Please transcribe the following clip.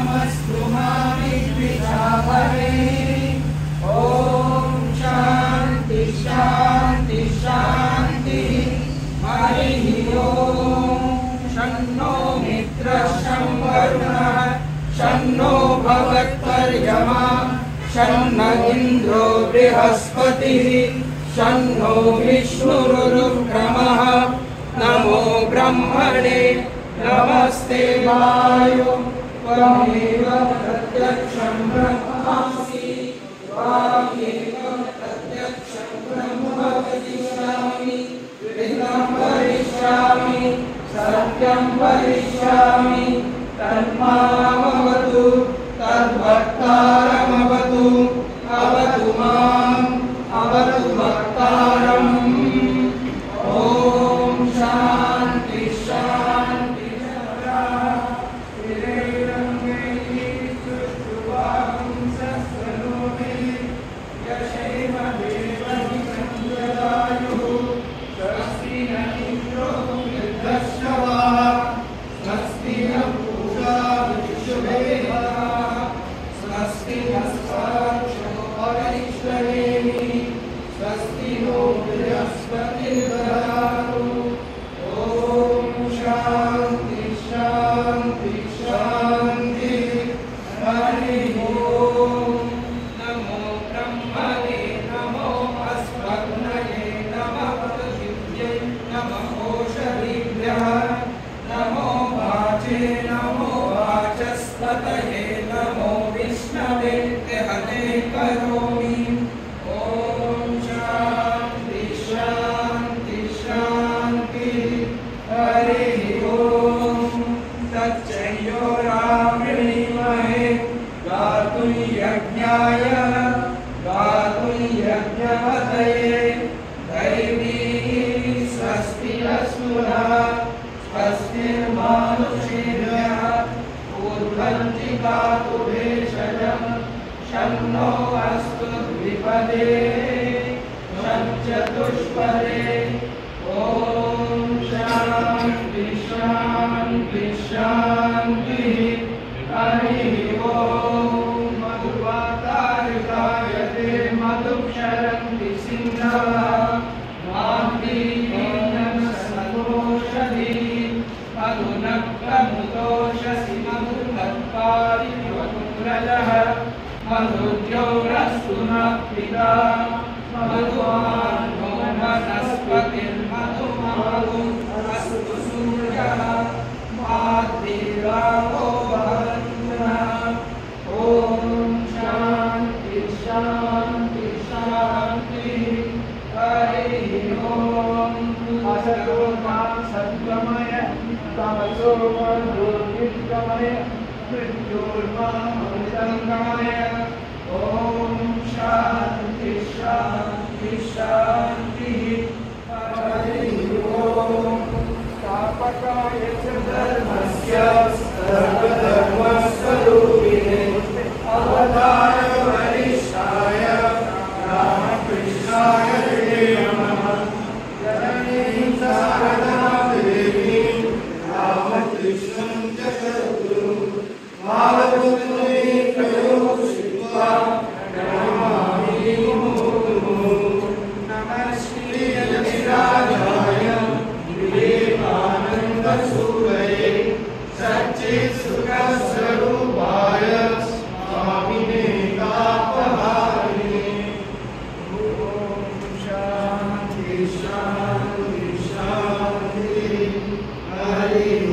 नमस्तु मामिद्विषाभवे। ॐ शान्ति शान्ति शान्ति। हरिः ॐ। शन्नो मित्रः शं वरुणः शन्नो भवत्पर्यमा शन्न इन्द्रो बृहस्पतिः शन्नो विष्णुरुक्रमः। नमो ब्रह्मणे नमस्ते वायो त्वमेव प्रत्यक्षं ब्रह्मासि त्वामेव प्रत्यक्षं ब्रह्म वदिष्यामि। वेदं वदिष्यामि सत्यं वदिष्यामि तन्मामवतु तद्वक्तारमवतु। अवतु माम् अवतु वक्तारम्। ॐ शान्ति शान्ति शन्नो अस्तु द्विपदे चतुष्पदे। ॐ शान्ति शान्ति शान्तिः। हरिः ॐ। मधुवातायुतायते मधुक्षरन्ति सिन्धवः मान्तीनसदोषधि मधुनक्तमुदोषसि मधुनत्पारिवकुन्द्रजः मधुद्यौरस्तु नः पिता मधुमानो वनस्पतिर्मधुमागो अस्तु सूर्यः माद्देवावो वहन्तुनः। ॐ शान्ति शान्ति शान्तिः। हरिः ॐ। असतो मा सद्गमय तमसो मा ज्योतिर्गमय मृत्योर्मामृतङ्गमय। ॐ शान्ति शान्ति शान्तिः। हरिः ॐ। स्थापकाय च धर्मस्य सर्वधर्मस्वरूपिणे अवतार वरिष्ठाय रामकृष्णाय ते नमः। जननीं शारदां देवीं रामकृष्णं जगद्गुरुं नमः श्रीयतिराजाय विवेकानन्दसूरये सच्चित्सुखस्वरूपाय स्वामिने तापहारिणे। ॐ शान्ति शान्ति शान्तिः। हरिः